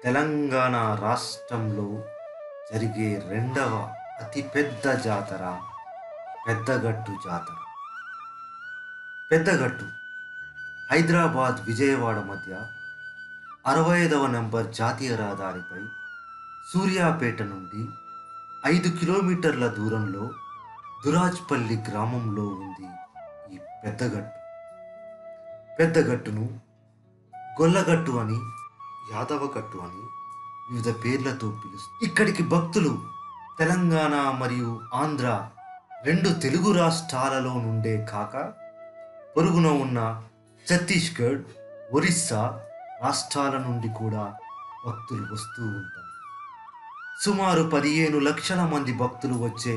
తెలంగాణ రాష్ట్రంలో జరిగే రెండవ అతిపెద్ద జాతర పెద్దగట్టు జాతర. పెద్దగట్టు హైదరాబాద్ విజయవాడ మధ్య 65వ నంబర్ జాతీయ రహదారిపై సూర్యాపేట నుండి 5 కిలోమీటర్ల దూరంలో దురాజ్పల్లి గ్రామంలో ఉంది ఈ పెద్దగట్టు. పెద్దగట్టును గొల్లగట్టు అని, యాదవగట్టు అని వివిధ పేర్లతో పిలుస్తారు. ఇక్కడికి భక్తులు తెలంగాణ మరియు ఆంధ్ర రెండు తెలుగు రాష్ట్రాలలో నుండే కాక పొరుగున ఉన్న ఛత్తీస్గఢ్, ఒరిస్సా రాష్ట్రాల నుండి కూడా భక్తులు వస్తూ ఉంటారు. సుమారు 15 లక్షల మంది భక్తులు వచ్చే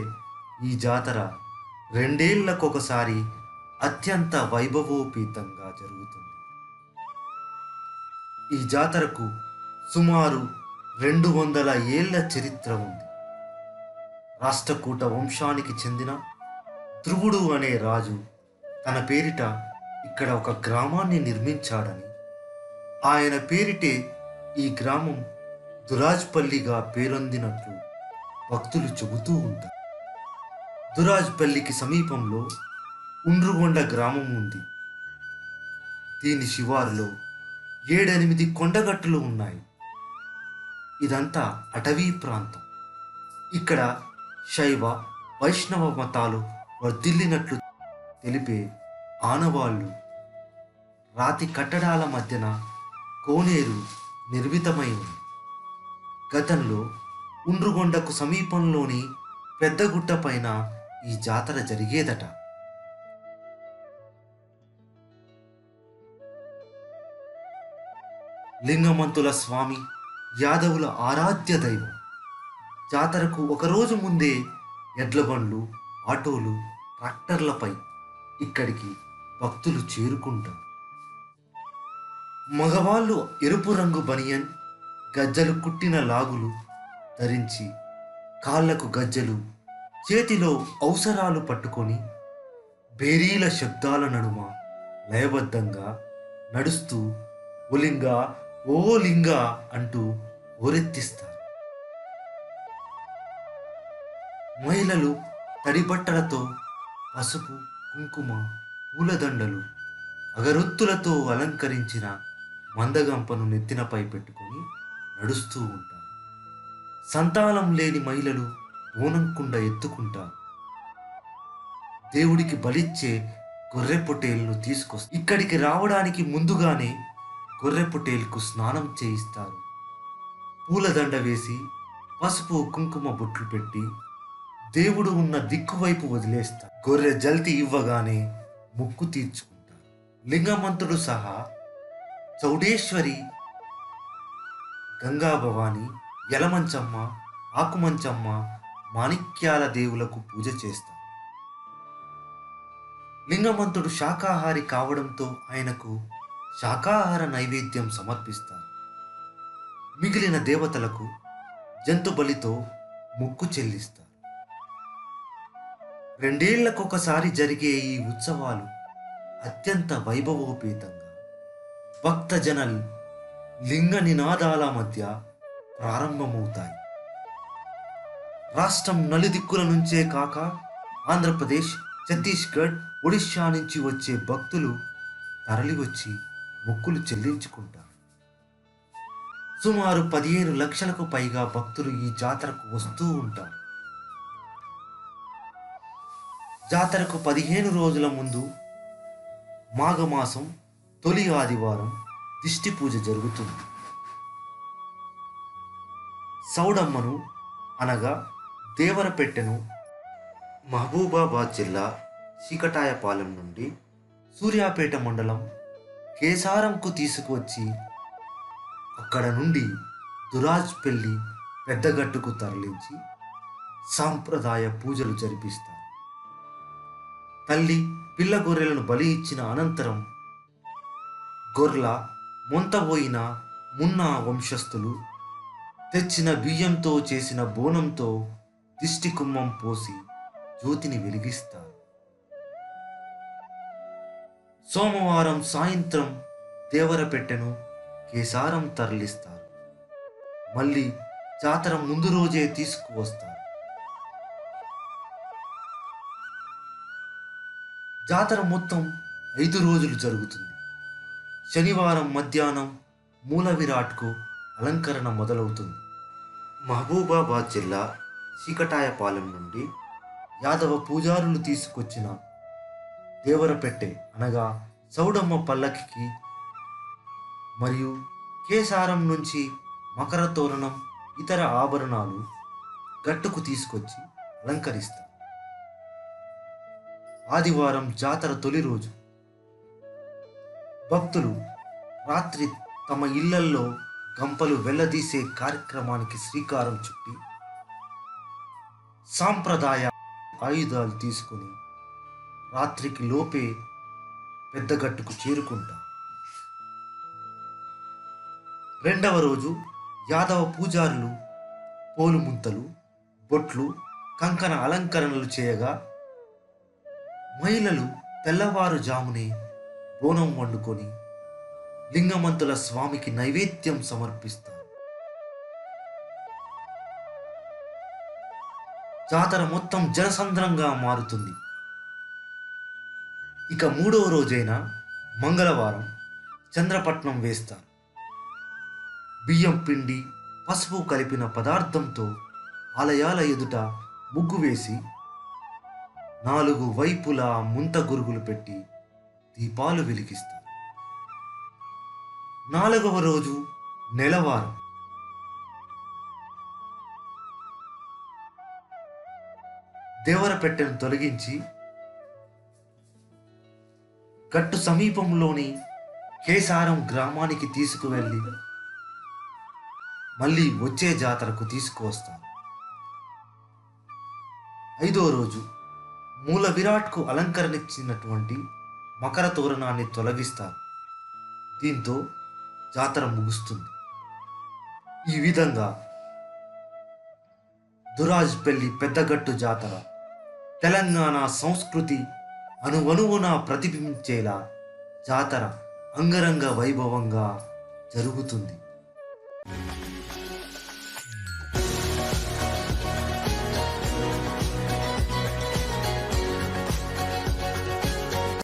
ఈ జాతర రెండేళ్లకొకసారి అత్యంత వైభవోపేతంగా జరుగుతుంది. ఈ జాతరకు సుమారు 200 ఏళ్ల చరిత్ర ఉంది. రాష్ట్రకూట వంశానికి చెందిన ధ్రువుడు అనే రాజు తన పేరిట ఇక్కడ ఒక గ్రామాన్ని నిర్మించాడని, ఆయన పేరిటే ఈ గ్రామం దురాజ్పల్లిగా పేరొందినట్లు భక్తులు చెబుతూ ఉంటారు. దురాజ్పల్లికి సమీపంలో ఉండ్రుగొండ గ్రామం ఉంది. దీని శివారులో 7-8 కొండగట్టులు ఉన్నాయి. ఇదంతా అటవీ ప్రాంతం. ఇక్కడ శైవ, వైష్ణవ మతాలు వర్ధిల్లినట్లు తెలిపే ఆనవాళ్లు, రాతి కట్టడాల మధ్యన కోనేరు నిర్మితమై ఉంది. గతంలో ఉండ్రుగొండకు సమీపంలోని పెద్దగుట్ట పైన ఈ జాతర జరిగేదట. లింగమంతుల స్వామి యాదవుల ఆరాధ్య దైవం. జాతరకు ఒకరోజు ముందే ఎడ్ల బండ్లు, ఆటోలు, ట్రాక్టర్లపై ఇక్కడికి భక్తులు చేరుకుంటారు. మగవాళ్ళు ఎరుపు రంగు బనియన్, గజ్జలు కుట్టిన లాగులు ధరించి, కాళ్లకు గజ్జలు, చేతిలో ఔసరాలు పట్టుకొని బేరీల శబ్దాల నడుమ లయబద్ధంగా నడుస్తూ ఓలింగా ఓ లింగా అంటూ ఓరెత్తిస్తారు. మహిళలు తడిబట్టలతో పసుపు, కుంకుమ, పూలదండలు, అగరొత్తులతో అలంకరించిన మందగంపను నెత్తినపై పెట్టుకొని నడుస్తూ ఉంటారు. సంతానం లేని మహిళలు బోనంకుండ ఎత్తుకుంటారు. దేవుడికి బలిచ్చే గొర్రె పొట్టేలును తీసుకొస్తారు. ఇక్కడికి రావడానికి ముందుగానే గొర్రె పొట్టేలుకు స్నానం చేయిస్తారు. పూలదండ వేసి పసుపు, కుంకుమ బొట్లు పెట్టి దేవుడు ఉన్న దిక్కువైపు వదిలేస్తారు. గొర్రె జల్తి ఇవ్వగానే మొక్కు తీర్చుకుంటారు. లింగమంతుడు సహా చౌడేశ్వరి, గంగాభవాని, యలమంచమ్మ, ఆకుమంచమ్మ, మాణిక్యాల దేవులకు పూజ చేస్తారు. లింగమంతుడు శాకాహారి కావడంతో ఆయనకు శాకాహార నైవేద్యం సమర్పిస్తారు. మిగిలిన దేవతలకు జంతు బలితో మొక్కు చెల్లిస్తారు. 2 ఏళ్లకొకసారి జరిగే ఈ ఉత్సవాలు అత్యంత వైభవోపేతంగా భక్తజన లింగ నినాదాల మధ్య ప్రారంభమవుతాయి. రాష్ట్రం నలుదిక్కుల నుంచే కాక ఆంధ్రప్రదేశ్, ఛత్తీస్గఢ్, ఒడిశా నుంచి వచ్చే భక్తులు తరలివచ్చి మొక్కులు చెల్లించుకుంటారు. సుమారు 15 లక్షలకు పైగా భక్తులు ఈ జాతరకు వస్తూ ఉంటారు. జాతరకు 15 రోజుల ముందు మాఘమాసం తొలి ఆదివారం దిష్టి పూజ జరుగుతుంది. సౌడమ్మను అనగా దేవరపెట్టెను మహబూబాబాద్ జిల్లా చీకటాయపాలెం నుండి సూర్యాపేట మండలం కేసారంకు తీసుకువచ్చి అక్కడ నుండి దురాజ్పల్లి పెద్దగట్టుకు తరలించి సాంప్రదాయ పూజలు జరిపిస్తారు. తల్లి పిల్ల గొర్రెలను బలి ఇచ్చిన అనంతరం గొర్ల మొంతబోయిన మున్నా వంశస్థులు తెచ్చిన బియ్యంతో చేసిన బోనంతో దిష్టి కుమ్మం పోసి జ్యోతిని వెలిగిస్తారు. సోమవారం సాయంత్రం దేవరపెట్టెను కేసారం తరలిస్తారు. మళ్ళీ జాతర ముందు రోజే తీసుకువస్తారు. జాతర మొత్తం 5 రోజులు జరుగుతుంది. శనివారం మధ్యాహ్నం మూల విరాట్కు అలంకరణ మొదలవుతుంది. మహబూబాబాద్ జిల్లా చీకటాయపాలెం నుండి యాదవ పూజారులు తీసుకొచ్చిన దేవరపెట్టె అనగా సౌడమ్మ పల్లకికి మరియు కేసారం నుంచి మకర తోరణం ఇతర ఆభరణాలు గట్టుకు తీసుకొచ్చి అలంకరిస్తారు. ఆదివారం జాతర తొలి రోజు. భక్తులు రాత్రి తమ ఇళ్లల్లో గంపలు వెళ్లదీసే కార్యక్రమానికి శ్రీకారం చుట్టి సాంప్రదాయ ఆయుధాలు తీసుకుని రాత్రికి లోపే పెద్దగట్టుకు చేరుకుంటారు. రెండవ రోజు యాదవ పూజారులు పోలుముంతలు, బొట్లు, కంకణ అలంకరణలు చేయగా మహిళలు తెల్లవారుజామునే బోనం వండుకొని లింగమంతుల స్వామికి నైవేద్యం సమర్పిస్తారు. జాతర మొత్తం జనసంద్రంగా మారుతుంది. ఇక మూడవ రోజైన మంగళవారం చంద్రపట్నం వేస్తారు. బియ్యం పిండి, పసుపు కలిపిన పదార్థంతో ఆలయాల ఎదుట ముగ్గు వేసి 4 వైపులా ముంత గురుగులు పెట్టి దీపాలు వెలిగిస్తారు. 4వ రోజు నెలవారం. దేవరపెట్టెను తొలగించి గట్టు సమీపంలోని కేసారం గ్రామానికి తీసుకువెళ్ళి మళ్ళీ వచ్చే జాతరకు తీసుకువస్తారు. 5వ రోజు మూల విరాట్కు అలంకరణిచ్చినటువంటి మకర తోరణాన్ని తొలగిస్తారు. దీంతో జాతర ముగుస్తుంది. ఈ విధంగా దురాజ్పల్లి పెద్దగట్టు జాతర తెలంగాణ సంస్కృతి అణువణువున ప్రతిబింబించేలా జాతర అంగరంగ వైభవంగా జరుగుతుంది.